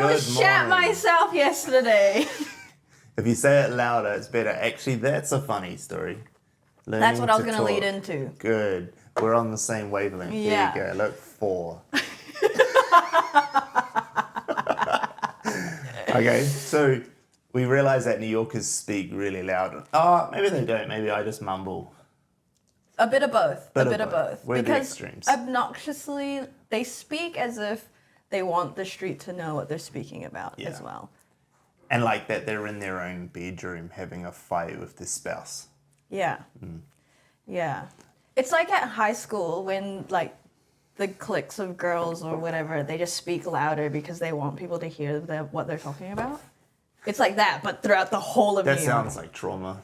almost shat myself yesterday. If you say it louder, it's better. Actually, that's a funny story. That's what I was going to lead into. Good. We're on the same wavelength. Yeah. There you go. Look, 4. Okay, so we realize that New Yorkers speak really loud. Oh, maybe they don't. Maybe I just mumble. A bit of both. A bit of both. We're the because extremes. obnoxiously, they speak as if they want the street to know what they're speaking about as well. And like that, they're in their own bedroom having a fight with their spouse. Yeah. Yeah. It's like at high school when like the cliques of girls or whatever, they just speak louder because they want people to hear what they're talking about. It's like that, but throughout the whole of New York. That sounds like trauma.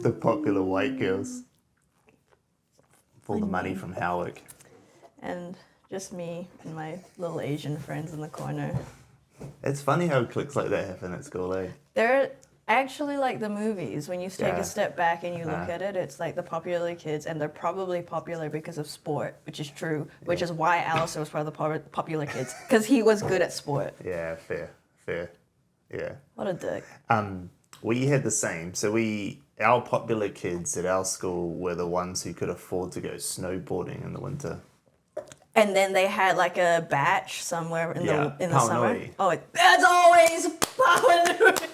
The popular white girls. For the money from Howick. And just me and my little Asian friends in the corner. It's funny how cliques like that happen at school, eh? They're actually like the movies. When you take a step back and you look at it, it's like the popular kids, and they're probably popular because of sport, which is true, which is why Alistair was part of the popular kids, because he was good at sport. Yeah, fair. Yeah. What a dick. We had the same. So our popular kids at our school were the ones who could afford to go snowboarding in the winter. And then they had like a batch somewhere in the summer. Paonui. Oh, that's always Paonui.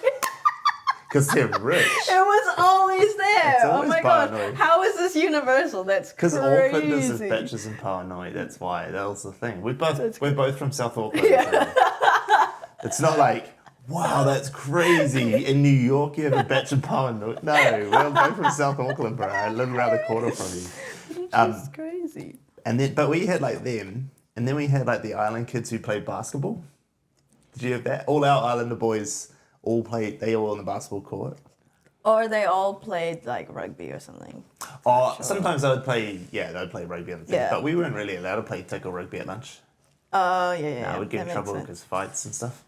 Because they're rich. It was always there. It's always oh my god, Paonui. how is this universal? That's crazy. Because Aucklanders have batches in Paonui. That's why. That was the thing. We're both from South Auckland. Yeah. So it's not like, wow, that's crazy. In New York, you have a batch in Paonui. No, we're both from South Auckland, bro. I live around the corner from you. That's crazy. But we had like them, and then we had like the island kids who played basketball. Did you have that? All our Islander boys they all on the basketball court. Or they all played like rugby or something. Oh, sometimes they'd play rugby on the thing, Yeah. but we weren't really allowed to play tackle rugby at lunch. Oh, yeah. No, we'd get in trouble because fights and stuff.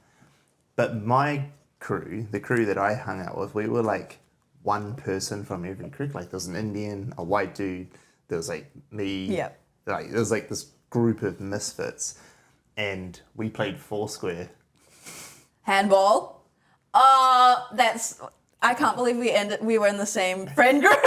But my crew, the crew that I hung out with, we were like one person from every crew. Like there was an Indian, a white dude, there was like me. Yeah. Like there was like this group of misfits, and we played Foursquare. Handball. I can't believe we were in the same friend group. Of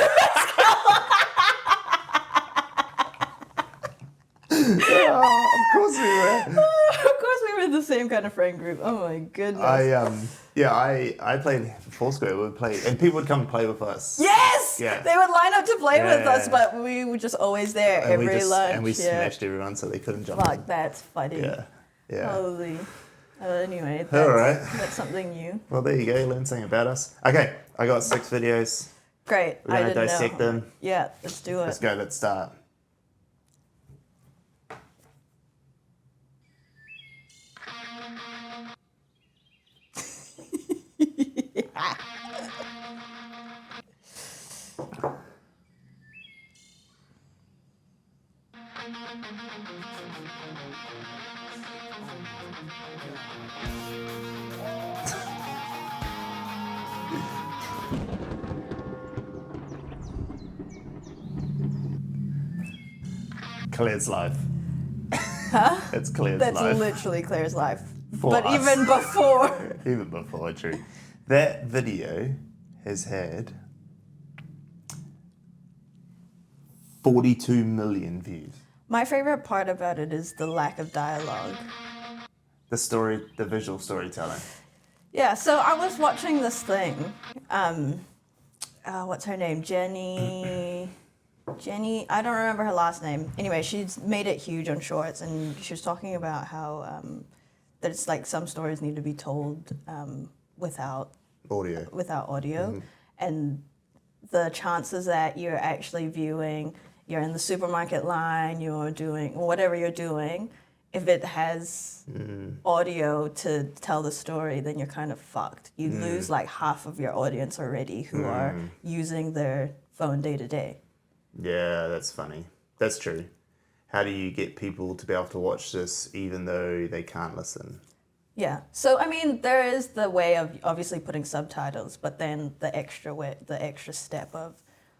course we were. Of course we were in the same kind of friend group. Oh my goodness. I played Foursquare. And people would come play with us. Yes! Yeah. They would line up to play with us, but we were just always there every lunch. And we smashed everyone so they couldn't jump. Fuck, that's funny. Yeah. Holy. Anyway, that's something new. Well, there you go. You learned something about us. Okay, I got 6 videos. Great. We're going to dissect them. Yeah, let's do it. Let's go. Let's start. Claire's life. Huh? It's Claire's life. That's literally Claire's life. For but us. even before. Even before, true. That video has had 42 million views. My favorite part about it is the lack of dialogue. The visual storytelling. Yeah, so I was watching this thing. What's her name? Jenny, I don't remember her last name. Anyway, she's made it huge on Shorts, and she was talking about how that it's like some stories need to be told without audio. Mm-hmm. And the chances that you're actually viewing, you're in the supermarket line, you're doing whatever you're doing, if it has audio to tell the story, then you're kind of fucked. You lose like half of your audience already who are using their phone day to day. Yeah, that's funny. That's true. How do you get people to be able to watch this even though they can't listen? Yeah. So, I mean, there is the way of obviously putting subtitles, but then the extra step of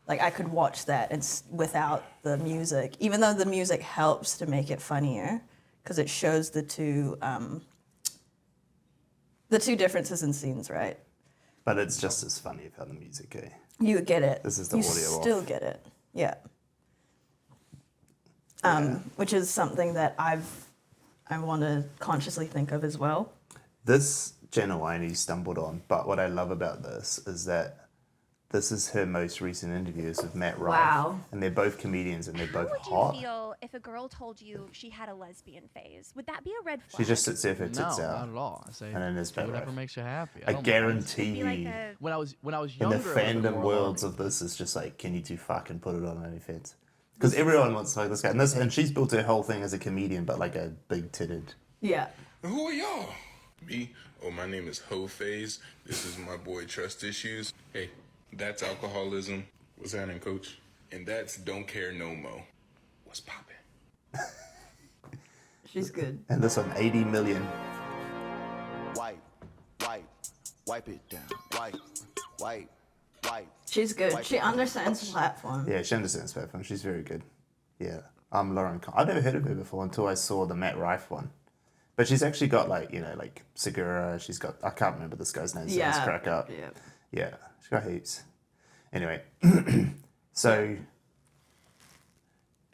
Like I could watch that without the music, even though the music helps to make it funnier because it shows the two differences in scenes, right? But it's just as funny without the music, eh? You get it. This is the you audio still off. get it. Yeah. Which is something that I want to consciously think of as well. This Jenna Winey stumbled on, but what I love about this is that this is her most recent interviews with Matt Rife. Wow. And they're both comedians and they're both hot. How would you feel if a girl told you she had a lesbian phase? Would that be a red flag? She just sits there with her No, tits out. not at all. I say, And then there's do Matt whatever Rife. makes you happy. I don't mind. guarantee It'd be like you, a, When I was in younger, the it was a fandom more worlds alarming. of this, it's just like, can you two fucking put it on OnlyFans? Because everyone wants to like this guy. And she's built her whole thing as a comedian, but like a big-titted. Yeah. Who are y'all? Me? Oh, my name is Ho Phase. This is my boy Trust Issues. Hey, that's alcoholism. What's happening, coach? And that's Don't Care No Mo. What's poppin'? She's good. And this one, 80 million. Wipe it down. Wipe. She's good. She understands the platform. Yeah, she understands platform. She's very good. Yeah. Lauren I've never heard of her before until I saw the Matt Rife one. But she's actually got like, you know, like Segura. She's got, I can't remember this guy's name. So Yeah. it's crack up. Yeah. Yeah. She's got heaps. Anyway. So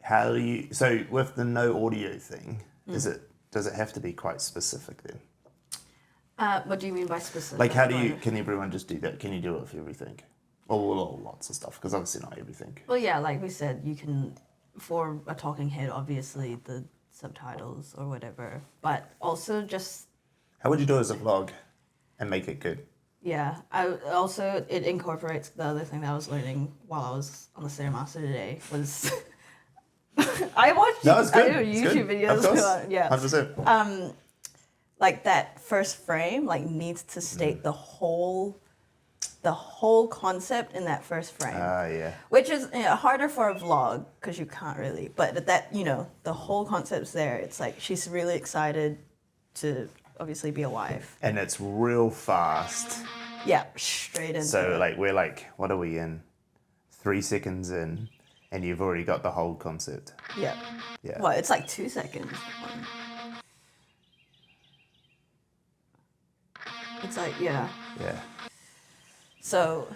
how do you, so with the no audio thing, does it have to be quite specific then? What do you mean by specific? Like how do you, can everyone just do that? Can you do it with everything? Or lots of stuff, because obviously not everything. Well, yeah, like we said, you can, for a talking head, obviously the subtitles or whatever, but also just, How would you do it as a vlog and make it good? yeah. It incorporates the other thing that I was learning while I was on the Stairmaster today was, I watched No, it's good. I do It's YouTube good. videos. Of course. Yeah. 100%. Like that first frame, like needs to state the whole concept in that first frame. Yeah. Which is harder for a vlog because you can't really, but that, the whole concept's there. It's like she's really excited to obviously be a wife. And it's real fast. Yeah, straight into So it. like we're like, what are we in? 3 seconds in, and you've already got the whole concept. Yeah. Yeah. Well, it's like 2 seconds. It's like, yeah. Yeah. So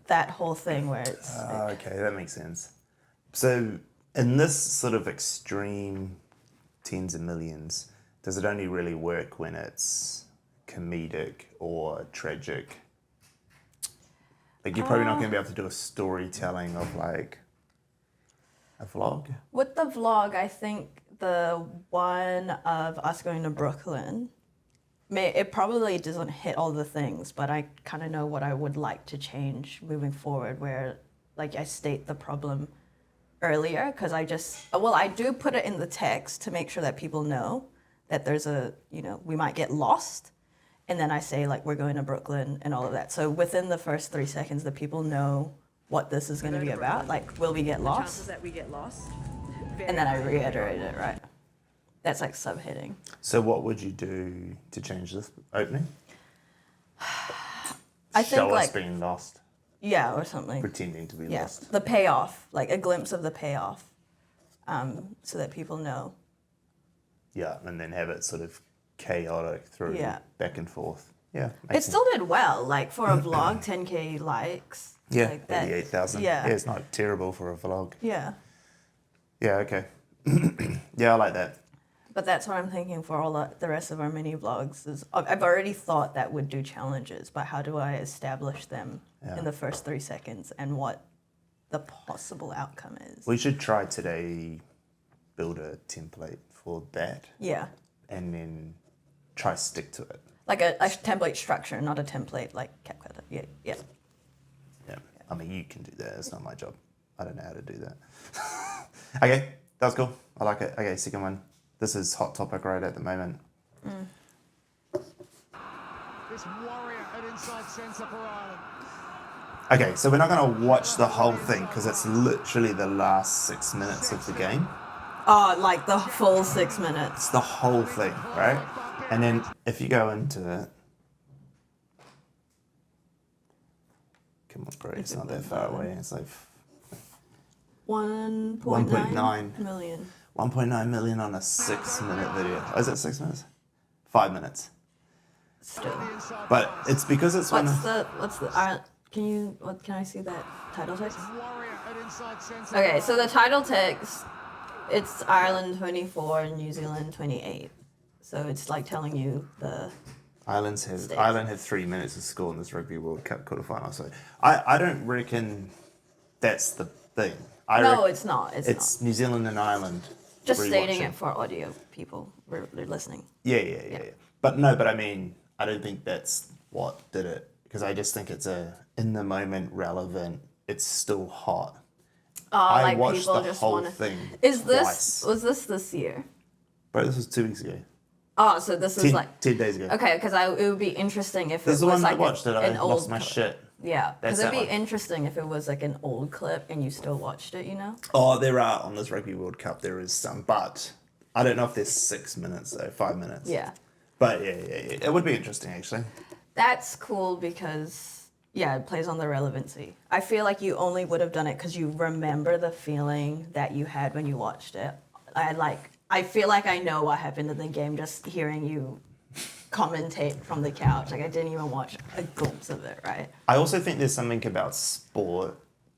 that whole thing where it's Okay, that makes sense. So in this sort of extreme tens of millions, does it only really work when it's comedic or tragic? Like you're probably not going to be able to do a storytelling of like a vlog. with the vlog, I think the one of us going to Brooklyn, it probably doesn't hit all the things, but I kind of know what I would like to change moving forward, where like I state the problem earlier, because I do put it in the text to make sure that people know that there's we might get lost. And then I say like, we're going to Brooklyn and all of that. So within the first 3 seconds, the people know what this is going to be about. Like, will we get lost? Chances that we get lost. And then I reiterate it, right? That's like subheading. So what would you do to change this opening? I think Show us like, being lost, yeah, or something. pretending to be Yeah, lost. the payoff, like a glimpse of the payoff, so that people know. Yeah, and then have it sort of chaotic through Yeah. back and forth. Yeah. It makes sense. still did well, like for a vlog, 10K likes. Yeah, like that. 88,000. Yeah. It's not terrible for a vlog. Yeah, Yeah, okay. Yeah, I like that. but that's what I'm thinking for all the rest of our mini vlogs. Is I've already thought that would do challenges, but how do I establish them in the first 3 seconds and what the possible outcome is? We should try today, build a template for that, Yeah, and then try stick to it. like a template structure, not a template like CapCut. Yeah, yeah. Yeah. I mean, you can do that. It's not my job. I don't know how to do that. Okay, that was cool. I like it. Okay, second one. This is hot topic right at the moment. This warrior at inside centre for Ireland. Okay, so we're not going to watch the whole thing because it's literally the last 6 minutes of the game. Oh, like the full 6 minutes. It's the whole thing, right? And then if you go into it, Come on, bro, it's not that far away. It's like 1.9 million. 1.9 million on a 6-minute video. Oh, is it 6 minutes? 5 minutes. Still. But it's because it's Can I see that title text? Warrior at inside centre. Okay, so the title text, it's Ireland 24 and New Zealand 28. So it's like telling you the Ireland States. had 3 minutes to score in this Rugby World Cup quarterfinal. So I don't reckon that's the thing. it's not. It's New Zealand and Ireland. Just stating rewatching. it for audio people they're listening. Yeah. But I mean, I don't think that's what did it. Because I just think it's in the moment relevant. It's still hot. I Like watched people the just whole wanna... thing Was twice. this year? Bro, this was 2 weeks ago. Oh, so this is 10, like 10 days ago. okay, because it would be interesting if This it is the was one like I watched that I an old lost my clip. shit. Yeah, because That's it'd be that one. interesting if it was like an old clip and you still watched it, you know? Oh, there are on this Rugby World Cup. There is some, but I don't know if there's 6 minutes though, 5 minutes. Yeah. But yeah, it would be interesting actually. That's cool because it plays on the relevancy. I feel like you only would have done it because you remember the feeling that you had when you watched it. I feel like I know what happened in the game just hearing you commentate from the couch. Like I didn't even watch a glimpse of it, right? I also think there's something about sport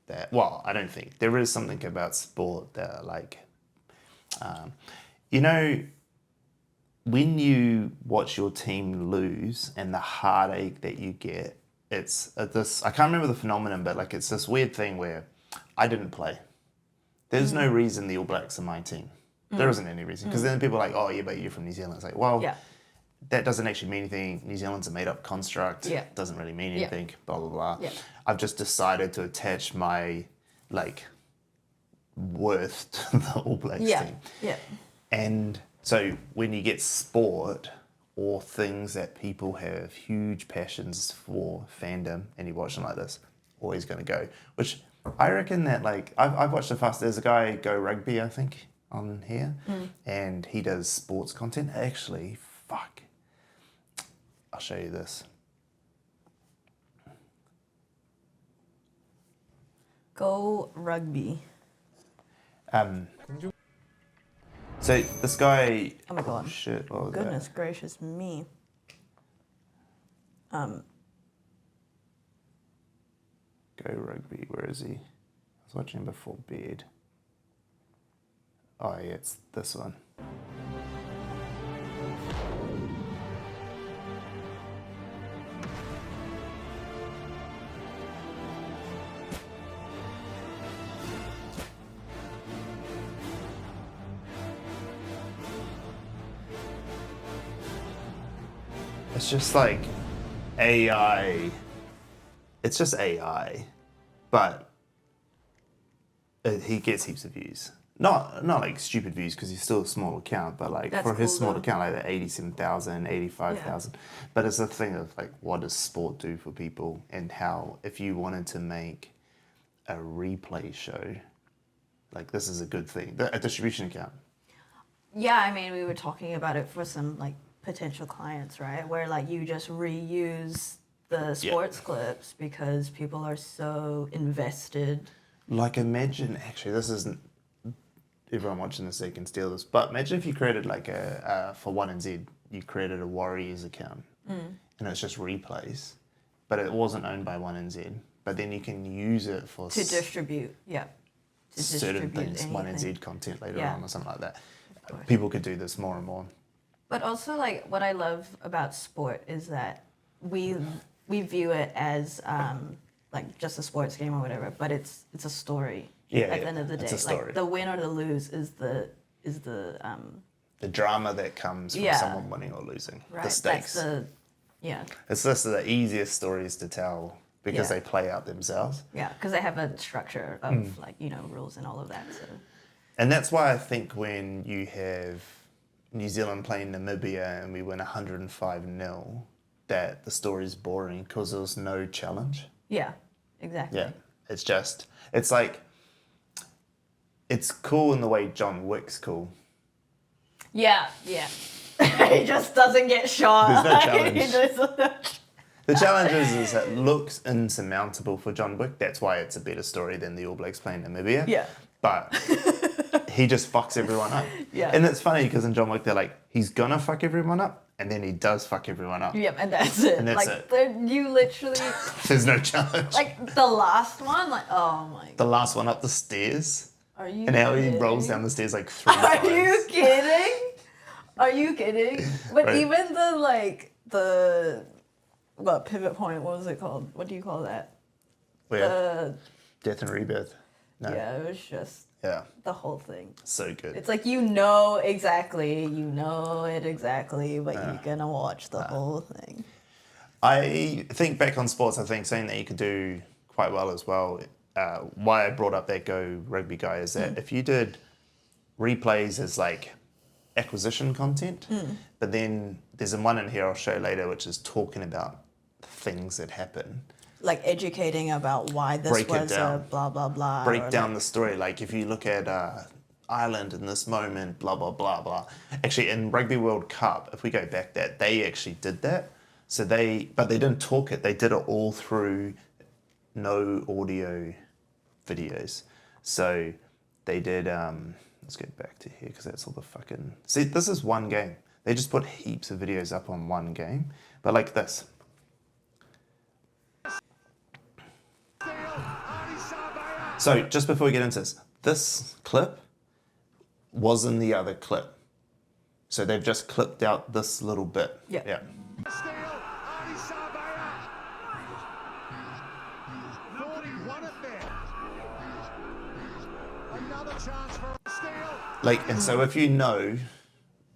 that, well, I don't think there is something about sport that like, when you watch your team lose and the heartache that you get, it's this, I can't remember the phenomenon, but like it's this weird thing where I didn't play. There's no reason the All Blacks are my team. There isn't any reason. Because then people are like, oh yeah, but you're from New Zealand. It's like, well, that doesn't actually mean anything. New Zealand's a made-up construct. Yeah. Doesn't really mean anything. Blah blah blah. Yeah. I've just decided to attach my worth to the All Blacks team. Yeah. And so when you get sport or things that people have huge passions for, fandom, and you watch them like this, always going to go. Which I reckon that I've watched the fast. There's a guy Go Rugby, I think, on here, and he does sports content. Actually, fuck. I'll show you this. Go Rugby. So this guy. Oh my god. Oh shit! What was Goodness gracious me. that? Go Rugby. Where is he? I was watching him before bed. Oh yeah, it's this one. It's just like AI. It's just AI, but he gets heaps of views. Not like stupid views because he's still a small account, but like That's for his cool, small though. account, like that 87,000, 85,000. But it's a thing of like, what does sport do for people, and how if you wanted to make a replay show, like this is a good thing, a distribution account. Yeah, I mean, we were talking about it for some like potential clients, right? Where like you just reuse the sports clips because people are so invested. Like imagine, actually, this isn't everyone watching this, they can steal this, but imagine if you created like for 1NZ, you created a Warriors account and it's just replays, but it wasn't owned by 1NZ, but then you can use it for To distribute, yeah. To certain distribute things, anything. 1NZ content later Yeah. on or something like that. People could do this more and more. But also, like, what I love about sport is that we view it as like just a sports game or whatever, but it's a story. Yeah, At the end of the day, it's a story. like the win or the lose is the The drama that comes from Yeah. someone winning or losing, right. the stakes. Yeah, It's just the easiest stories to tell because Yeah. they play out themselves. yeah, because they have a structure of like rules and all of that. So And that's why I think when you have New Zealand playing Namibia and we win 105-0, that the story's boring because there was no challenge. yeah, exactly. Yeah, it's like, it's cool in the way John Wick's cool. Yeah. He just doesn't get shot. There's no Like, challenge. he just- The challenge is it looks insurmountable for John Wick. That's why it's a better story than the All Blacks playing Namibia. Yeah. But he just fucks everyone up. Yeah. And it's funny because in John Wick, they're like, he's gonna fuck everyone up, and then he does fuck everyone up. Yep, and that's it. And that's like, it. You literally, There's no challenge. like, the last one, like, oh my God. The last one up the stairs. Are you And how he kidding? rolls down the stairs like 3 times. Are you kidding? Are you kidding? But Right. even what pivot point, what was it called? What do you call that? Where? Death and Rebirth. No. Yeah, it was just Yeah. the whole thing. So good. It's like you know it exactly, but you're gonna watch the whole thing. I think back on sports, I think something that you could do quite well as well, why I brought up that Go Rugby guy is that if you did replays as like acquisition content, but then there's one in here I'll show later which is talking about things that happen. Like educating about why this Break it was a down. blah blah blah. Break or down like, the story. Like if you look at Ireland in this moment, blah, blah, blah, blah. Actually, in Rugby World Cup, if we go back that, they actually did that. So but they didn't talk it. They did it all through no audio videos. So they did, let's get back to here because that's all the fucking, see, this is one game. They just put heaps of videos up on one game. But like this. So just before we get into this clip was in the other clip. So they've just clipped out this little bit. Yeah. Like, and so if you know,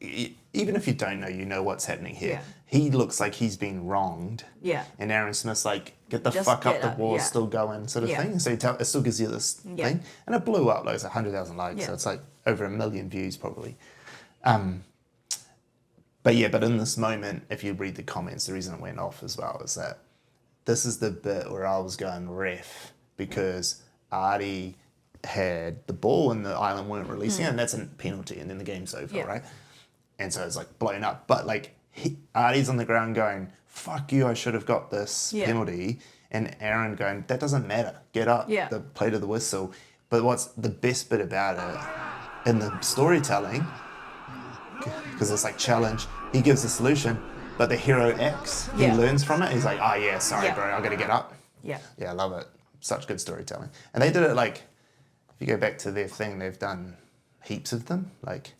even if you don't know, you know what's happening here. Yeah. He looks like he's been wronged. Yeah. And Aaron Smith's like, get the Just fuck up, get the up, war's yeah. still going sort of Yeah. thing. So it still gives you this Yeah. thing. And it blew up, like it's 100,000 likes. Yeah. So it's like over 1 million views probably. But in this moment, if you read the comments, the reason it went off as well is that this is the bit where I was going ref because Artie had the ball and the Ireland weren't releasing it, and that's a penalty, and then the game's over, Yeah. right? And so it's like blown up. But like Artie's on the ground going, fuck you, I should have got this Yeah. penalty. And Aaron going, that doesn't matter. Get up, Yeah. the play to the whistle. But what's the best bit about it in the storytelling, because it's like challenge, he gives the solution, but the hero acts. He Yeah. learns from it. He's like, oh yeah, sorry Yeah. bro, I gotta get up. Yeah. Yeah, I love it. Such good storytelling. And they did it like, if you go back to their thing, they've done heaps of them, like,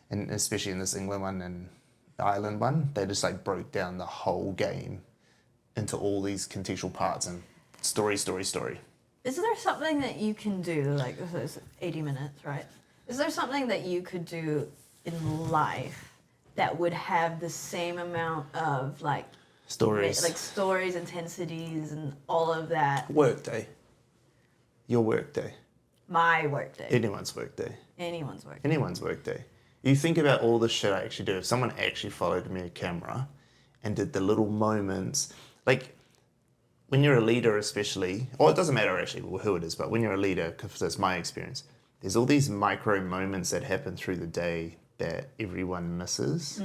and especially in this England one and the Ireland one, they just like broke down the whole game into all these contextual parts and story. Is there something that you can do, like, so it's 80 minutes, right? Is there something that you could do in life that would have the same amount of, like, Stories. like stories, intensities, and all of that? Work day. Your work day. My work day. Anyone's work day. Anyone's work day. Anyone's work day. You think about all the shit I actually do. If someone actually followed me a camera and did the little moments, like when you're a leader especially, or it doesn't matter actually who it is, but when you're a leader, because that's my experience, there's all these micro moments that happen through the day that everyone misses.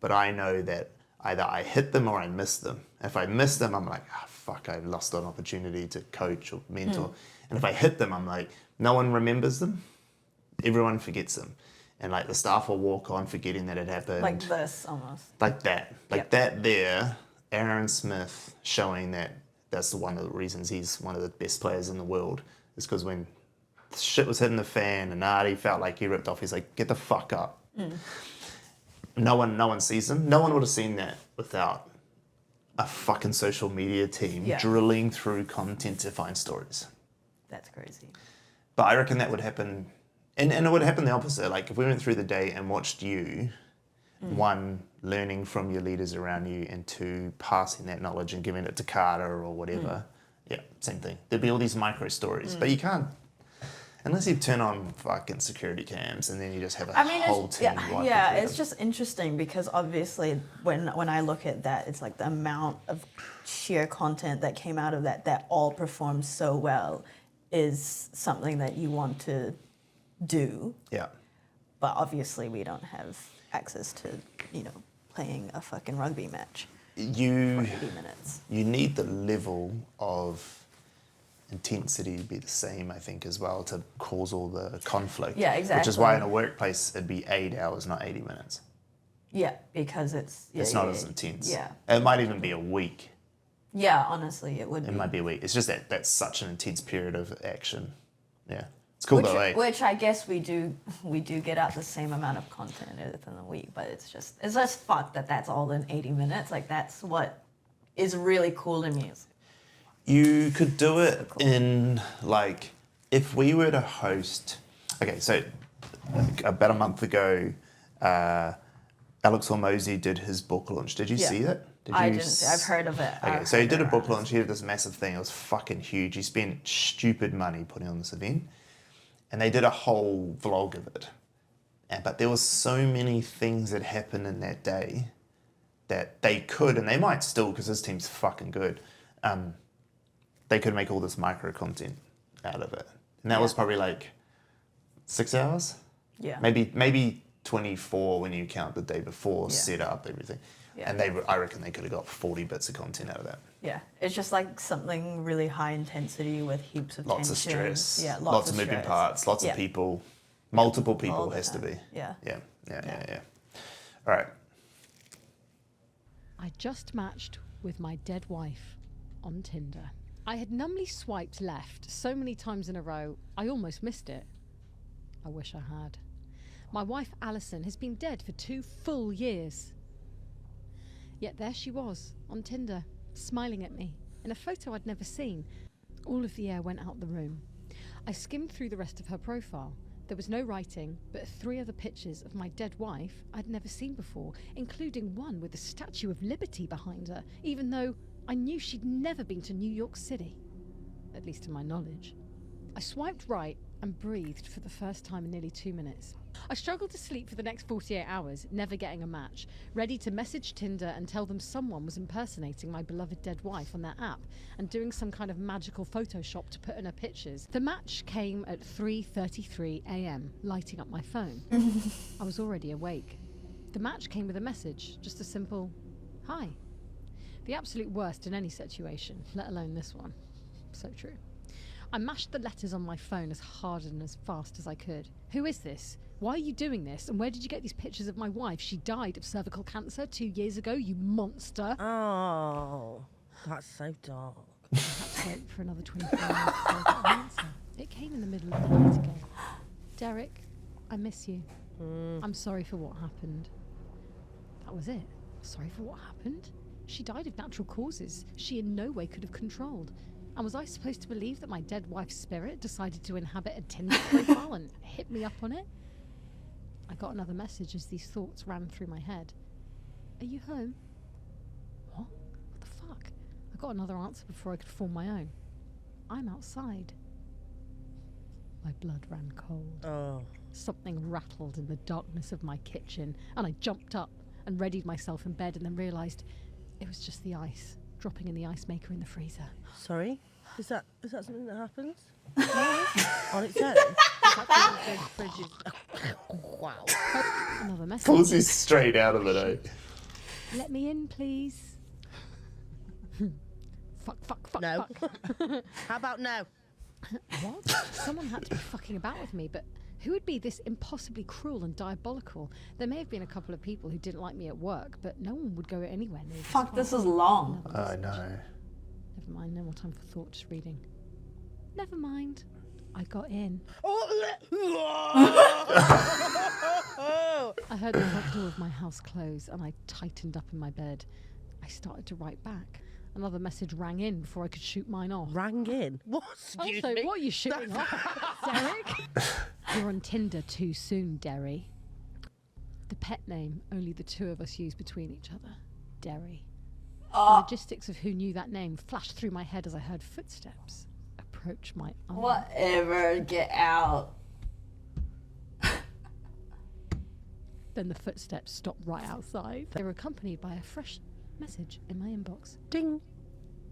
But I know that either I hit them or I miss them. If I miss them, I'm like, ah, fuck, I lost an opportunity to coach or mentor. And if I hit them, I'm like, no one remembers them. Everyone forgets them. And like the staff will walk on forgetting that it happened. Like this, almost. Like that. Like Yep. that there, Aaron Smith showing that that's one of the reasons he's one of the best players in the world, is because when shit was hitting the fan and Artie felt like he ripped off, he's like, get the fuck up. No one sees him. No one would have seen that without a fucking social media team Yeah. drilling through content to find stories. That's crazy. But I reckon that would happen, and it would happen the opposite. Like if we went through the day and watched you, one, learning from your leaders around you, and two, passing that knowledge and giving it to Carter or whatever. Yeah, same thing. There'd be all these micro stories, but you can't, unless you turn on fucking security cams and then you just have a whole team. It's just interesting because obviously when I look at that, it's like the amount of sheer content that came out of that all performed so well is something that you want to do. Yeah. But obviously we don't have access to, playing a fucking rugby match. you 80 minutes. you need the level of intensity to be the same, I think, as well, to cause all the conflict. Yeah, exactly. Which is why in a workplace it'd be 8 hours, not 80 minutes. Yeah, because it's It's not as intense. Yeah. It might even be a week. Yeah, honestly, it would It be. might be a week. It's just that that's such an intense period of action. Yeah. It's cool though, eh? Which I guess we do get out the same amount of content within a week, but it's just fucked that that's all in 80 minutes. Like that's what is really cool to me. You could do it in, like, if we were to host... Okay, so about a month ago, Alex Hormozy did his book launch. Did you see it? I didn't see. I've heard of it. Okay, so he did a book launch. He did this massive thing. It was fucking huge. He spent stupid money putting on this event. And they did a whole vlog of it. But there was so many things that happened in that day that they could, and they might still, because his team's fucking good, they could make all this micro content out of it. And that was probably like 6 hours? Yeah. Maybe 24 when you count the day before, Yeah. set up, everything. Yeah. And I reckon they could have got 40 bits of content out of that. Yeah, it's just like something really high intensity with heaps of Lots of tension. stress. Yeah, lots of moving stress. parts. Lots Yeah. of people. Multiple people All the has to time. be. Yeah. Yeah. All right. I just matched with my dead wife on Tinder. I had numbly swiped left so many times in a row, I almost missed it. I wish I had. My wife Alison has been dead for 2 full years. Yet there she was, on Tinder, smiling at me, in a photo I'd never seen. All of the air went out the room. I skimmed through the rest of her profile. There was no writing, but 3 other pictures of my dead wife I'd never seen before, including one with the Statue of Liberty behind her, even though I knew she'd never been to New York City. At least to my knowledge. I swiped right and breathed for the first time in nearly 2 minutes. I struggled to sleep for the next 48 hours, never getting a match, ready to message Tinder and tell them someone was impersonating my beloved dead wife on their app and doing some kind of magical Photoshop to put in her pictures. The match came at 3:33 a.m, lighting up my phone. I was already awake. The match came with a message, just a simple, "Hi." The absolute worst in any situation, let alone this one. So true. I mashed the letters on my phone as hard and as fast as I could. Who is this? Why are you doing this? And where did you get these pictures of my wife? She died of cervical cancer 2 years ago, you monster. Oh, that's so dark. I had to wait for another 24 hours before I got an answer. It came in the middle of the night again. Derek, I miss you. I'm sorry for what happened. That was it. Sorry for what happened? She died of natural causes she in no way could have controlled. And was I supposed to believe that my dead wife's spirit decided to inhabit a Tinder profile and hit me up on it? I got another message as these thoughts ran through my head. Are you home? What? What the fuck? I got another answer before I could form my own. I'm outside. My blood ran cold. Oh. Something rattled in the darkness of my kitchen, and I jumped up and readied myself in bed and then realised it was just the ice dropping in the ice maker in the freezer. Sorry? Is that something that happens? On its own? Wow. Another message. Pulls you straight out of it, eh? Let me in, please. Fuck. No. How about no? What? Someone had to be fucking about with me, but who would be this impossibly cruel and diabolical? There may have been a couple of people who didn't like me at work, but no one would go anywhere near Fuck, this is long. I know. Never mind, no more time for thought, just reading. Never mind. I got in. I heard the front door of my house close and I tightened up in my bed. I started to write back. Another message rang in before I could shoot mine off. Rang in? What? Excuse Also, me? what are you shooting off, Derek? You're on Tinder too soon, Derry. The pet name only the two of us use between each other. Derry. The logistics of who knew that name flashed through my head as I heard footsteps approach my arm. Whatever, get out. Then the footsteps stopped right outside. They were accompanied by a fresh message in my inbox. Ding.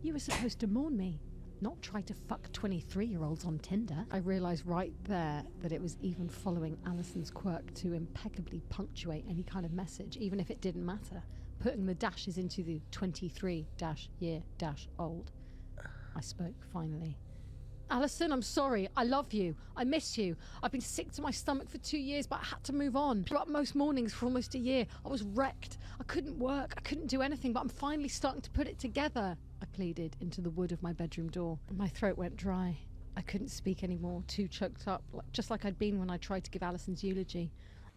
You were supposed to mourn me, not try to fuck 23-year-olds on Tinder. I realised right there that it was even following Alison's quirk to impeccably punctuate any kind of message, even if it didn't matter. putting the dashes into the 23-year-old. I spoke finally. Alison, I'm sorry. I love you. I miss you. I've been sick to my stomach for 2 years, but I had to move on. I up most mornings for almost a year. I was wrecked. I couldn't work. I couldn't do anything, but I'm finally starting to put it together. I pleaded into the wood of my bedroom door. My throat went dry. I couldn't speak anymore, too choked up, just like I'd been when I tried to give Alison's eulogy.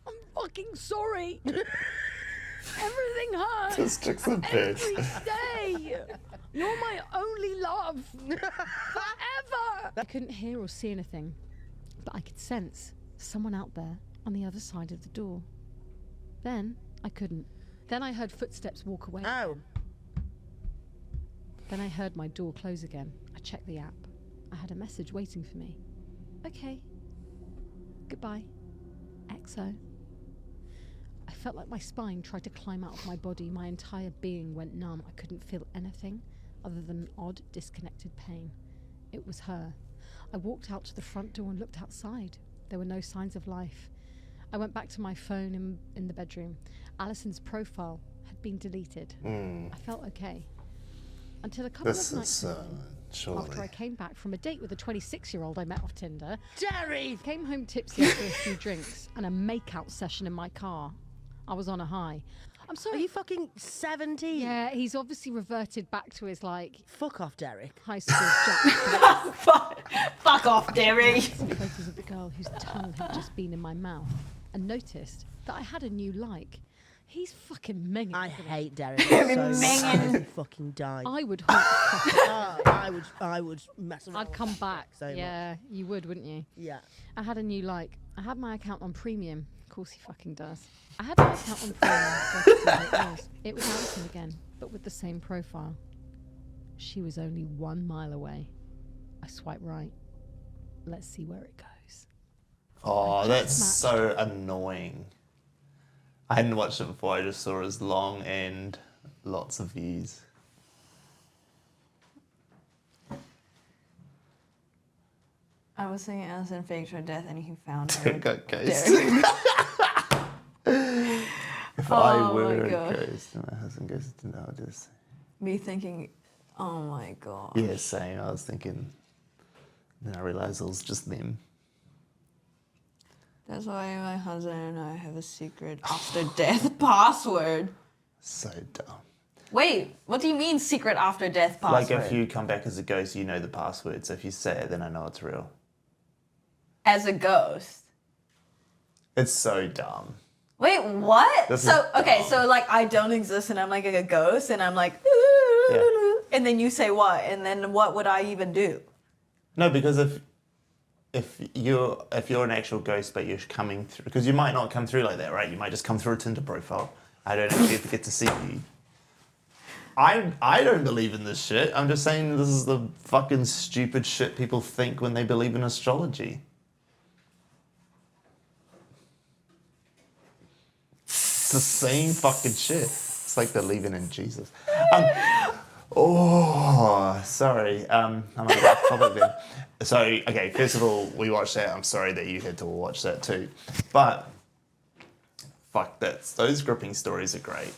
I'm fucking sorry. Everything hurts. This chick's a bitch. Every day. You're my only love. Forever. I couldn't hear or see anything, but I could sense someone out there on the other side of the door. Then I couldn't. Then I heard footsteps walk away. Oh. Then I heard my door close again. I checked the app. I had a message waiting for me. Okay. Goodbye. XO. I felt like my spine tried to climb out of my body. My entire being went numb. I couldn't feel anything other than an odd, disconnected pain. It was her. I walked out to the front door and looked outside. There were no signs of life. I went back to my phone in the bedroom. Alison's profile had been deleted. I felt okay. Until a couple of nights ago, after I came back from a date with a 26-year-old I met off Tinder. Jerry! Came home tipsy after a few drinks and a make-out session in my car. I was on a high. I'm sorry. Are you fucking 17? Yeah, he's obviously reverted back to his, Fuck off, Derek. high school job. Fuck off, Derry. Photos of the girl whose tongue had just been in my mouth and noticed that I had a new like. He's fucking minging. I isn't he? hate Derek so much. I would fucking die. I would haunt I would mess around. I'd come back. So Yeah, you would, wouldn't you? Yeah. I had a new like. I had my account on premium. Of course he fucking does. I had my account on premium so I could see how it was. It was Alison again, but with the same profile. She was only 1 mile away. I swipe right. Let's see where it goes. Oh, that's so annoying. I hadn't watched it before. I just saw it as long and lots of views. I was thinking Alison faked her death and he found her. Got ghosted. If I Oh were my a God. ghost and my husband goes to know this. Me thinking, oh my god. Yeah, same. I was thinking. Then I realised it was just them. That's why my husband and I have a secret after death password. So dumb. Wait, what do you mean secret after death password? Like if you come back as a ghost, you know the password. So if you say it, then I know it's real. As a ghost. It's so dumb. Wait, what? This So is okay, dumb. so like I don't exist and I'm like a ghost and I'm like, Yeah. and then you say what? And then what would I even do? No, because if you're an actual ghost but you're coming through, because you might not come through like that, right? You might just come through a Tinder profile. I don't actually get to see you. I don't believe in this shit. I'm just saying this is the fucking stupid shit people think when they believe in astrology. It's the same fucking shit. It's like believing in Jesus. Sorry. I'm on the topic then. So, okay, first of all, we watched that. I'm sorry that you had to watch that too. But, fuck, those gripping stories are great.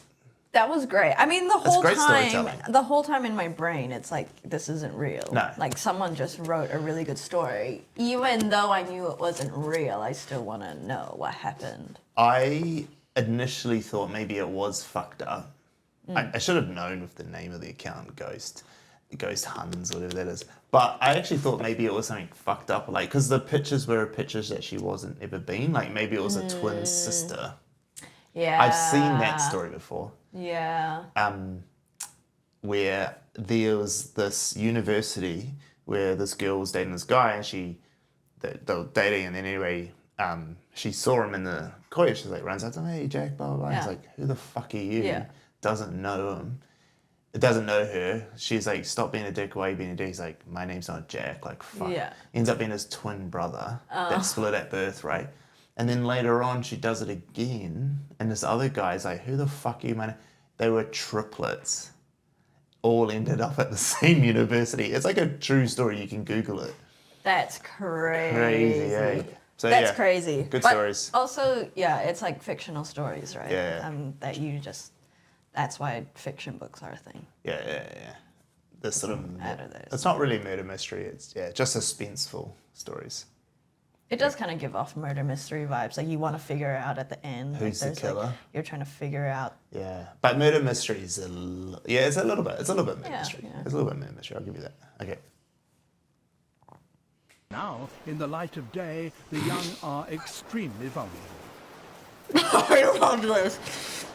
That was great. I mean, That's great storytelling. the whole time in my brain, it's like, this isn't real. No. Like, someone just wrote a really good story. Even though I knew it wasn't real, I still want to know what happened. I initially thought maybe it was fucked up. I should have known with the name of the account, Ghost Huns, whatever that is. But I actually thought maybe it was something fucked up, like, because the pictures were pictures that she wasn't ever been. Like, maybe it was a twin sister. Yeah. I've seen that story before. Yeah. Where there was this university where this girl was dating this guy, and they were dating, and then anyway, she saw him in the college. She's like, runs out to him, hey, Jack, blah, blah, blah. Yeah. He's like, who the fuck are you? Yeah. Doesn't know him. It doesn't know her. She's like, stop being a dick, why are you being a dick? He's like, my name's not Jack, like, fuck. Yeah. Ends up being his twin brother that split at birth, right? And then later on, she does it again, and this other guy's like, who the fuck are you, man? They were triplets. All ended up at the same university. It's like a true story. You can Google it. That's crazy. Crazy, eh? So, That's yeah, crazy. Good But stories. Also, yeah, it's like fictional stories, right? Yeah. That you just That's why fiction books are a thing. Yeah. This sort of, out of those. it's not really murder mystery. It's just suspenseful stories. It does kind of give off murder mystery vibes. Like you want to figure out at the end. Who's the there's, killer? you're trying to figure out. Yeah, but murder mystery is it's a little bit murder mystery. Yeah. It's a little bit murder mystery. I'll give you that. Okay. Now, in the light of day, the young are extremely vulnerable. I love this.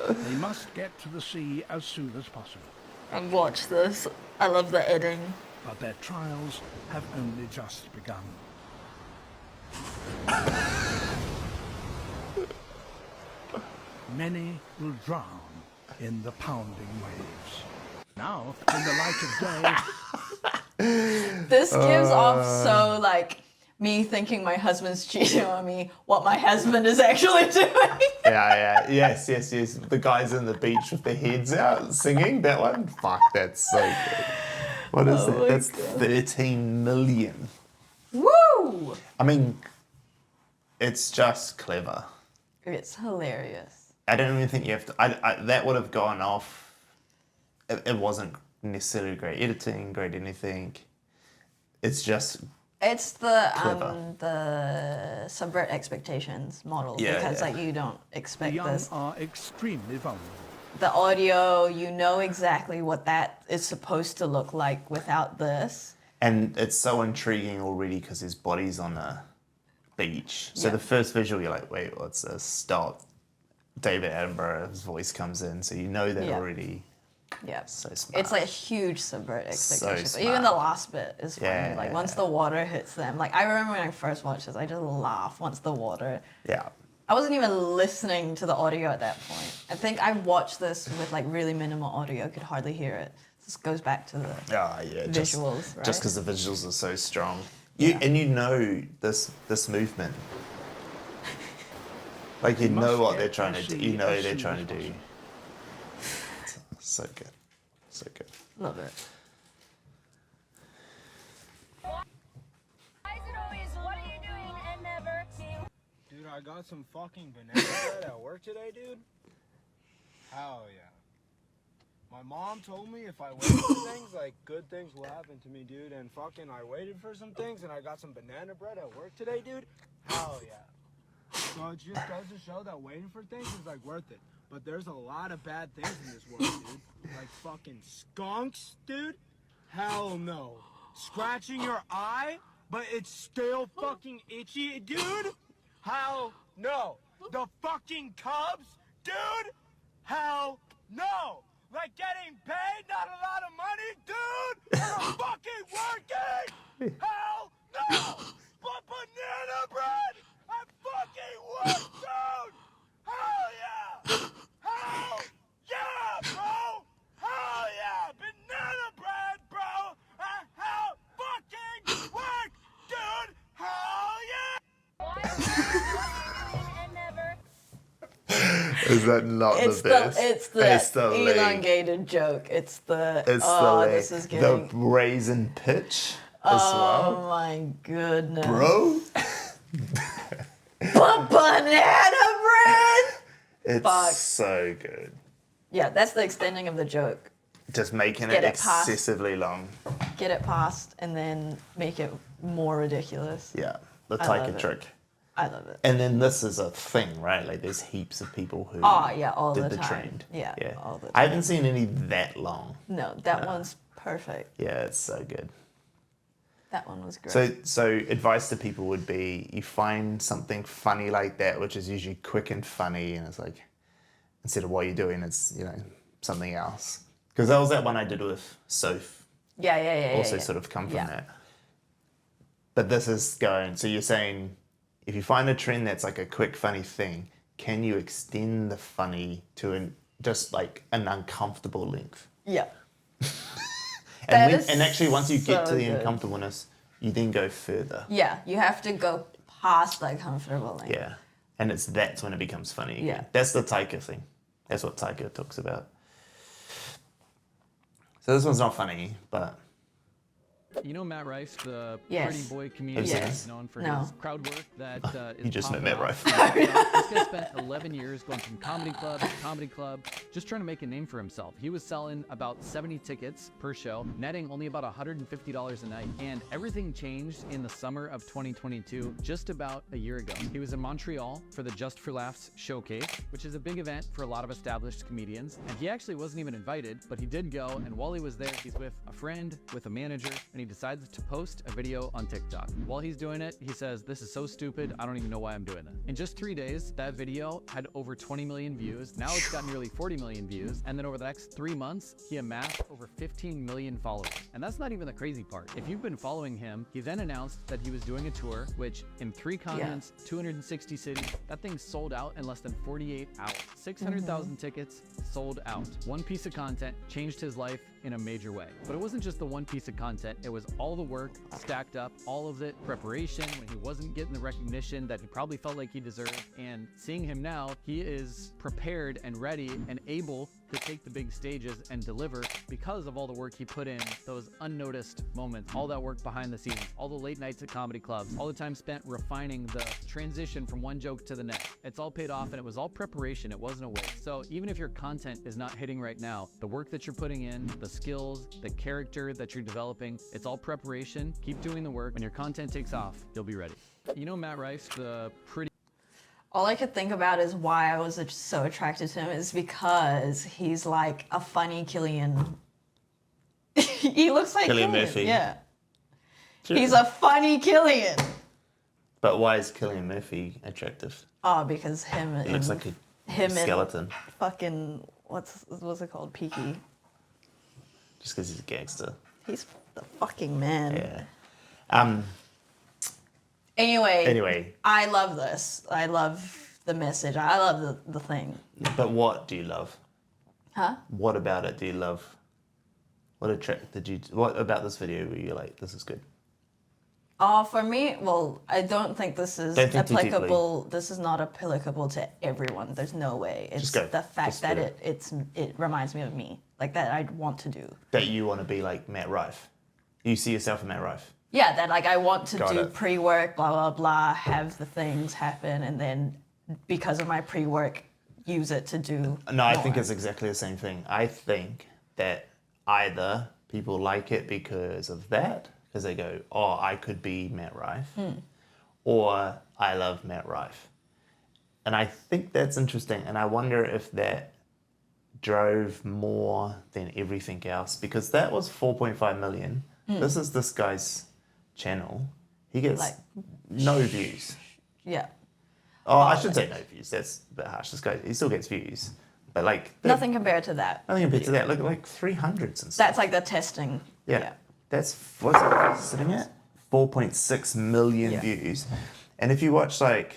They must get to the sea as soon as possible. And watch this. I love the editing. But their trials have only just begun. Many will drown in the pounding waves. Now, in the light of day, This gives off so like me thinking my husband's cheating on me, what my husband is actually doing. Yes. The guys on the beach with their heads out singing, that one? Fuck, that's so good. What is that? That's 13 million. Woo! I mean, it's just clever. It's hilarious. I don't even think you have to. That would have gone off. It wasn't necessarily great editing, great anything. It's just. It's the clever. subvert expectations model because like you don't the expect young this. are extremely vulnerable. The audio, you know exactly what that is supposed to look like without this. And it's so intriguing already because his body's on a beach. So Yeah. the first visual, you're like, wait, what's this? Stop. David Attenborough's voice comes in, so you know that Yeah. already. Yeah. So smart. It's like a huge subvert expectations. smart. Even the last bit is funny. Yeah. Like once the water hits them. Like I remember when I first watched this, I just laughed once the water. Yeah. I wasn't even listening to the audio at that point. I think I watched this with like really minimal audio, could hardly hear it. This goes back to the visuals, right? Just because the visuals are so strong. And you know this movement. Like you know what they're trying to do. You know they're trying to do. So good. So good. Love it. Dude, I got some fucking banana bread at work today, dude. Hell yeah. My mom told me if I wait for things, like, good things will happen to me, dude. And fucking, I waited for some things, and I got some banana bread at work today, dude. Hell yeah. So it just goes to show that waiting for things is, like, worth it. But there's a lot of bad things in this world, dude. Like fucking skunks, dude. Hell no. Scratching your eye, but it's still fucking itchy, dude. Hell no. The fucking Cubs, dude. Hell no. Like getting paid, not a lot of money, dude. For fucking working. Hell no. But banana bread at fucking work, dude. Hell yeah. Hell yeah, bro. Hell yeah. Banana bread, bro. Hell fucking work, dude. Hell yeah. Is that not It's the best? it's the lead. elongated joke. It's the It's this is getting. the brazen pitch as well. Oh my goodness. Bro. Banana bread. It's Fuck. so good. Yeah, that's the extending of the joke. Just making Get it it past. excessively long. Get it past and then make it more ridiculous. Yeah, the I love Taika it. trick. I love it. And then this is a thing, right? Like there's heaps of people who Oh, yeah, all did the the time. trend. Yeah, all the I haven't seen any that long. No, that one's perfect. Yeah, it's so good. That one was great. So advice to people would be you find something funny like that, which is usually quick and funny, and it's like instead of what you're doing, it's something else. Because that was that one I did with Soph. Yeah. Also sort of come from Yeah. that. But this is going. So you're saying if you find a trend that's like a quick funny thing, can you extend the funny to just like an uncomfortable length? Yeah. And actually, once you get so to the good. uncomfortableness, you then go further. Yeah, you have to go past the comfortable length. Yeah. And that's when it becomes funny again. Yeah. That's the Taika thing. That's what Taika talks about. So this one's not funny, but You know Matt Rife, the Yes. pretty boy comedian Yes. known for No. his crowd work that is You just met popping Matt off. Rife. This guy spent 11 years going from comedy club to comedy club, just trying to make a name for himself. He was selling about 70 tickets per show, netting only about $150 a night. And everything changed in the summer of 2022, just about a year ago. He was in Montreal for the Just for Laughs showcase, which is a big event for a lot of established comedians. And he actually wasn't even invited, but he did go. And while he was there, he's with a friend, with a manager, and he decides to post a video on TikTok. While he's doing it, he says, "This is so stupid, I don't even know why I'm doing it." In just 3 days, that video had over 20 million views. Now it's got nearly 40 million views. And then over the next 3 months, he amassed over 15 million followers. And that's not even the crazy part. If you've been following him, he then announced that he was doing a tour, which in 3 continents, 260 cities, that thing sold out in less than 48 hours. 600,000 tickets sold out. One piece of content changed his life in a major way. But it wasn't just the one piece of content, it was all the work stacked up, all of it, preparation, when he wasn't getting the recognition that he probably felt like he deserved. And seeing him now, he is prepared and ready and able to take the big stages and deliver because of all the work he put in, those unnoticed moments, all that work behind the scenes, all the late nights at comedy clubs, all the time spent refining the transition from one joke to the next. It's all paid off and it was all preparation, it wasn't a waste. So even if your content is not hitting right now, the work that you're putting in, the skills, the character that you're developing, it's all preparation. Keep doing the work. When your content takes off, you'll be ready. You know Matt Rife, the pretty All I could think about is why I was so attracted to him is because he's like a funny Killian. He looks like Cillian Killian. Murphy. Yeah. Sure. He's a funny Killian. But why is Cillian Murphy attractive? Oh, because him He looks like a him skeleton. and fucking what's it called? Peaky. Just because he's a gangster. He's the fucking man. Yeah. Anyway, I love this. I love the message. I love the thing. But what do you love? Huh? What about it do you love? What about this video were you like, this is good? For me, well, I don't think this is Don't think too applicable. This is not applicable to everyone. There's no way. It's Just go. the fact Just that do it. it reminds me of me, like that I'd want to do. That you want to be like Matt Rife. You see yourself in Matt Rife. Yeah, that like I want to Got do it. pre-work, blah blah blah, have the things happen, and then because of my pre-work, use it to do. No, I more. think it's exactly the same thing. I think that either people like it because of that, because they go, oh, I could be Matt Rife, or I love Matt Rife. And I think that's interesting, and I wonder if that drove more than everything else, because that was 4.5 million. This is this guy's channel. He gets Like- no views. Yeah. Oh, I should say no views. That's a bit harsh. This guy, he still gets views. But like... Nothing compared to that. Nothing compared to that. Look at like 300s and stuff. That's like the testing. Yeah. That's, what's it sitting at? 4.6 million Yeah. views. And if you watch like...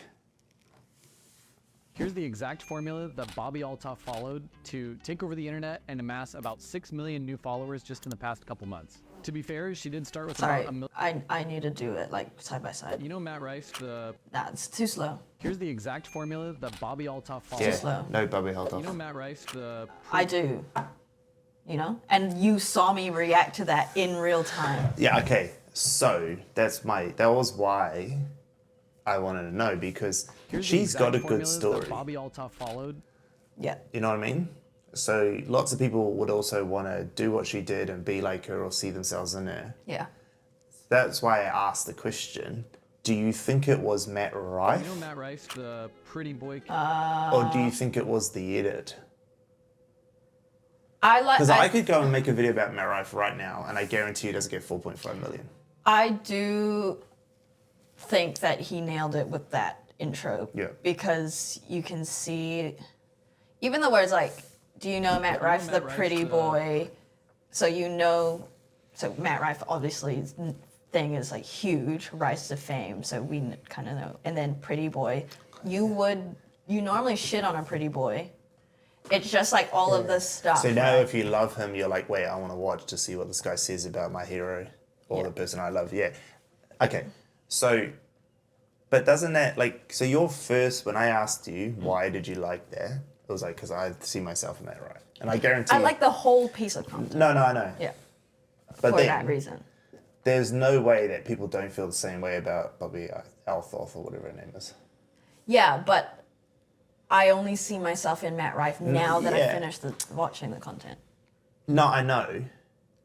Here's the exact formula that Bobby Altoff followed to take over the internet and amass about 6 million new followers just in the past couple months. To be fair, she did start with Sorry, about 1 million. I need to do it like side by side. You know Matt Rife, the... Nah, it's too slow. Here's the exact formula that Bobby Altoff followed. Yeah, slow. no Bobby held You off. know Matt Rife, the... I do. You know, and you saw me react to that in real time. Yeah, okay. So that was why I wanted to know, because Here's the she's got a exact good formula story. that Bobby Altoff followed. Yeah. You know what I mean? So lots of people would also want to do what she did and be like her or see themselves in her. Yeah. That's why I asked the question, do you think it was Matt Rife? You know Matt Rife, the pretty boy... Or do you think it was the edit? I like. Because I could go and make a video about Matt Rife right now, and I guarantee you it doesn't get 4.5 million. I do think that he nailed it with that intro. Yeah. Because you can see, even the words like, do you know Matt Rife, the Matt Rife, pretty boy? So you know, so Matt Rife obviously his thing is like huge, rise to fame. So we kind of know. And then pretty boy, you normally shit on a pretty boy. It's just like all of this stuff. So now right? if you love him, you're like, wait, I want to watch to see what this guy says about my hero or the person I love. Yeah. Okay. So, but doesn't that, like, so your first, when I asked you, why did you like that? It was like, because I see myself in that, right? And I guarantee I like the whole piece of content. No, I know. Yeah. But For then, that reason. there's no way that people don't feel the same way about Bobby Althoff or whatever her name is. Yeah, but I only see myself in Matt Rife now that I finished watching the content. No, I know.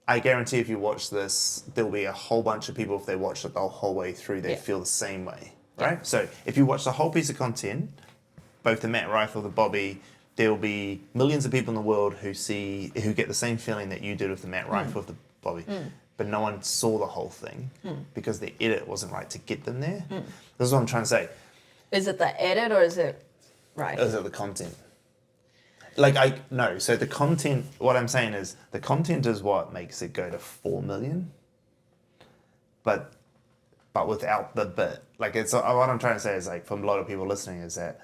I guarantee if you watch this, there'll be a whole bunch of people, if they watch it the whole way through, they feel the same way, right? So if you watch the whole piece of content, both the Matt Rife or the Bobby, there'll be millions of people in the world who get the same feeling that you did with the Matt Rife with the Bobby. But no one saw the whole thing because the edit wasn't right to get them there. This is what I'm trying to say. Is it the edit or is it right? Is it the content? So the content, what I'm saying is, the content is what makes it go to 4 million, but without the bit. Like, it's what I'm trying to say is, like, from a lot of people listening, is that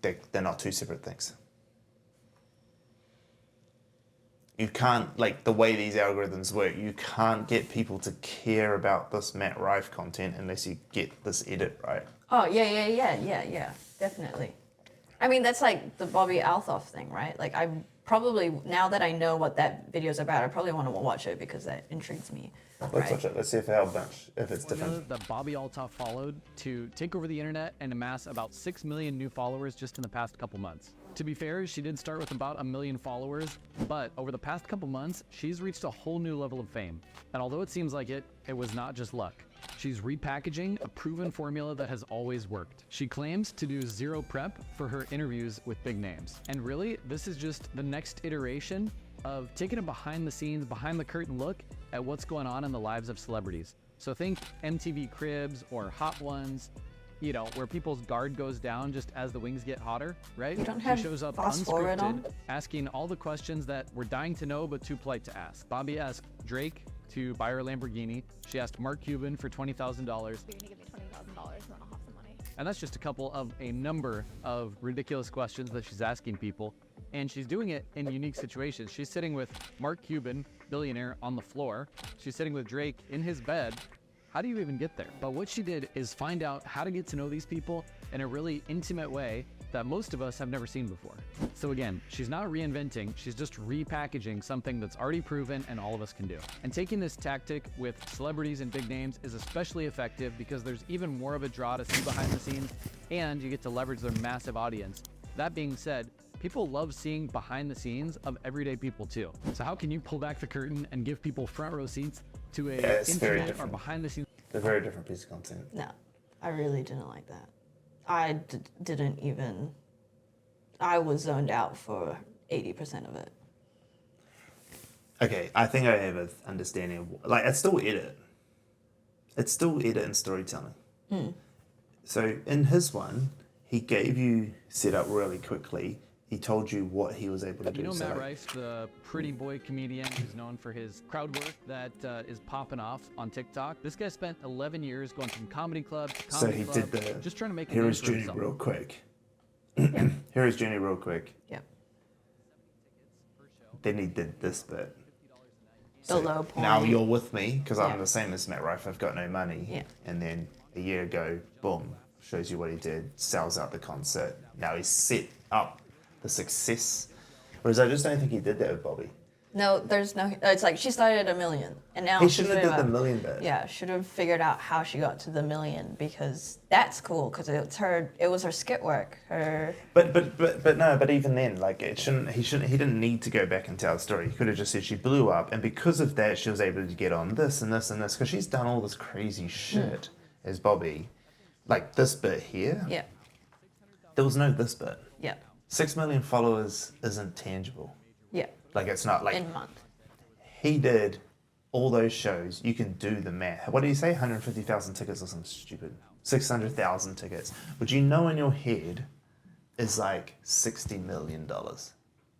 they're not two separate things. You can't, like, the way these algorithms work, you can't get people to care about this Matt Rife content unless you get this edit right. Oh, yeah, definitely. I mean, that's like the Bobby Althoff thing, right? Like, I probably, now that I know what that video's about, I probably want to watch it because that intrigues me. Let's watch it. Let's see if it's different. That Bobby Althoff followed to take over the internet and amass about 6 million new followers just in the past couple months. To be fair, she did start with about 1 million followers, but over the past couple months, she's reached a whole new level of fame. And although it seems like it was not just luck. She's repackaging a proven formula that has always worked. She claims to do zero prep for her interviews with big names. And really, this is just the next iteration of taking a behind the scenes, behind the curtain look at what's going on in the lives of celebrities. So think MTV Cribs or Hot Ones, you know, where people's guard goes down just as the wings get hotter, right? You don't have she shows up fast forward on? unscripted, asking all the questions that we're dying to know but too polite to ask. Bobby asked Drake to buy her Lamborghini. She asked Mark Cuban for $20,000. You're gonna give me $20,000 and then I'll have some money. And that's just a couple of a number of ridiculous questions that she's asking people. And she's doing it in unique situations. She's sitting with Mark Cuban, billionaire, on the floor. She's sitting with Drake in his bed. How do you even get there? But what she did is find out how to get to know these people in a really intimate way that most of us have never seen before. So again, she's not reinventing, she's just repackaging something that's already proven and all of us can do. And taking this tactic with celebrities and big names is especially effective because there's even more of a draw to see behind the scenes and you get to leverage their massive audience. That being said, people love seeing behind the scenes of everyday people too. So how can you pull back the curtain and give people front row seats to a intimate or behind the scenes? It's a very different piece of content. No, I really didn't like that. I didn't even, I was zoned out for 80% of it. Okay, I think I have an understanding of, like, it's still edit. It's still edit and storytelling. So in his one, he gave you set up really quickly. He told you what he was able to do. You know so Matt Rife, the pretty boy comedian who's known for his crowd work that is popping off on TikTok. This guy spent 11 years going from comedy club to comedy club, did the just trying to make a Here name is for Jony himself. real quick. Here is Jony real quick. Yep. Then he did this bit. The low point. Now you're with me because Yeah. I'm the same as Matt Rife. I've got no money. Yeah. And then a year ago, boom, shows you what he did, sells out the concert. Now he's set up the success. Whereas I just don't think he did that with Bobby. No, there's no, it's like she started at 1 million and now He she's shouldn't have figured did the out- million bit. Yeah, should have figured out how she got to the 1 million because that's cool because it was her skit work. But even then, like, he didn't need to go back and tell the story. He could have just said she blew up, and because of that, she was able to get on this and this and this because she's done all this crazy shit as Bobby, like this bit here. Yeah. There was no this bit. Yeah. 6 million followers isn't tangible. Yeah. Like, it's not like In a month. he did all those shows. You can do the math. What do you say? 150,000 tickets or something stupid. 600,000 tickets, which you know in your head is like $60 million.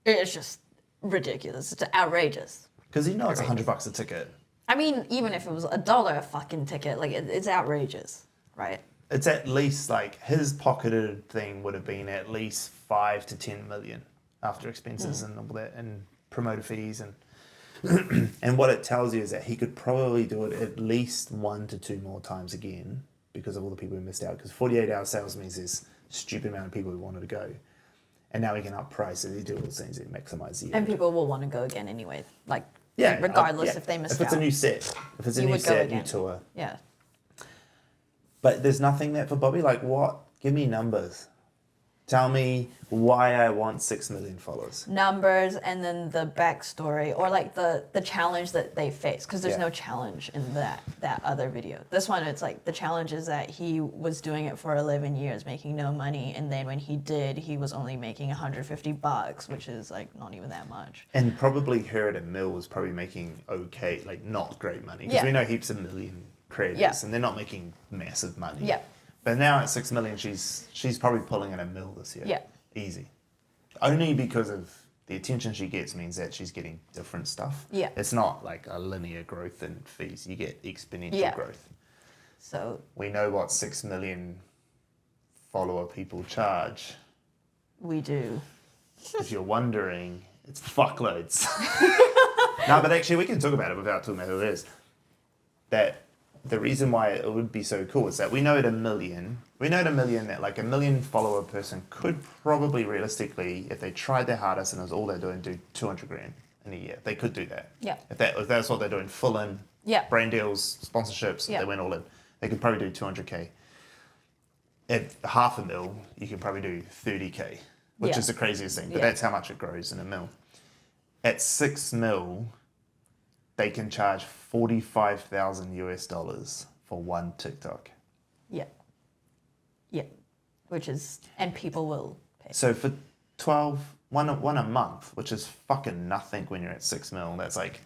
It's just ridiculous. It's outrageous. Because you know it's $100 a ticket. I mean, even if it was $1 a fucking ticket, like it's outrageous, right? It's at least like his pocketed thing would have been at least 5 to 10 million after expenses and all that and promoter fees and and what it tells you is that he could probably do it at least 1 to 2 more times again because of all the people who missed out. Because 48-hour sales means there's a stupid amount of people who wanted to go, and now he can up price it. He do all those things that maximise the And people will want to go again anyway. Like Yeah, regardless yeah. if they missed If it's out. a new set, if it's a You new would go set, new again. tour. Yeah. But there's nothing there for Bobby. Like what? Give me numbers. Tell me why I want 6 million followers. Numbers and then the backstory or like the challenge that they face, because there's Yeah. no challenge in that other video. This one, it's like the challenge is that he was doing it for 11 years making no money, and then when he did, he was only making $150, which is like not even that much. And probably her at a mill was probably making okay, like not great money. Because Yeah. we know heaps of million creators Yeah. and they're not making massive money. Yeah. But now at 6 million, she's probably pulling in a mill this year. Yeah. Easy. Only because of the attention she gets means that she's getting different stuff. Yeah. It's not like a linear growth in fees. You get exponential Yeah. growth. So We know what 6 million follower people charge. we do. If you're wondering, it's fuckloads. No, but actually we can talk about it without talking about who it is. That the reason why it would be so cool is that we know at a million that like a million follower person could probably realistically, if they tried their hardest and it was all they're doing, do 200 grand in a year. They could do that. Yeah. If that's what they're doing, full in, Yeah. brand deals, sponsorships, Yeah. they went all in. They could probably do 200K. At half a mil, you could probably do 30K, which Yeah. is the craziest thing. But Yeah. that's how much it grows in a mil. At 6 mil, they can charge $45,000 for one TikTok. Yeah. Yeah. Which is, and people will pay. So for one a month, which is fucking nothing when you're at 6 mil, that's like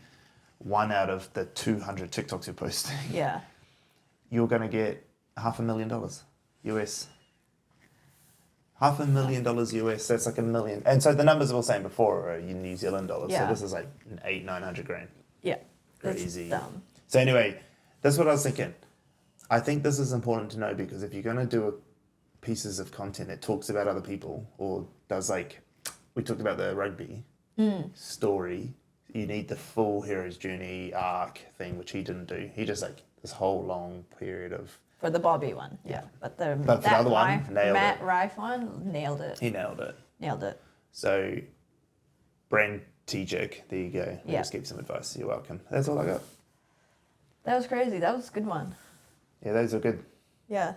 one out of the 200 TikToks you're posting. Yeah. You're going to get $500,000 US. $500,000 US, that's like $1 million. And so the numbers I was saying before are in New Zealand dollars. Yeah. So this is like 800-900 grand. Yeah. That's Crazy. dumb. So anyway, that's what I was thinking. I think this is important to know because if you're going to do pieces of content that talks about other people or does like, we talked about the rugby story, you need the full hero's journey arc thing, which he didn't do. He just like this whole long period of... For the Bobby one, yeah. But for the other one, nailed Matt it. Rife one, nailed it. He nailed it. Nailed it. So, brand strategic, there you go. Yeah. Just give some advice. You're welcome. That's all I got. That was crazy. That was a good one. Yeah, those are good. Yeah.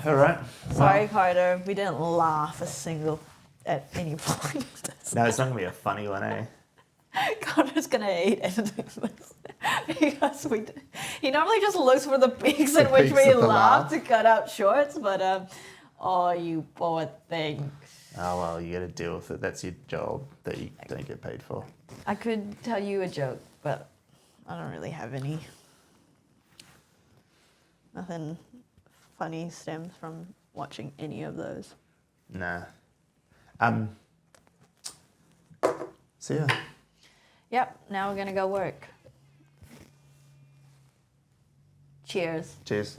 All right. Sorry, Carter. We didn't laugh at any point. No, it's not going to be a funny one, eh? Carter's gonna hate editing this because he normally just looks for the peaks in which peaks we of the laugh laugh. to cut out shorts, but oh, you poor thing. Oh, well, you got to deal with it. That's your job that you don't get paid for. I could tell you a joke, but I don't really have any. Nothing funny stems from watching any of those. Nah. So, yeah. Yep, now we're gonna go work. Cheers. Cheers.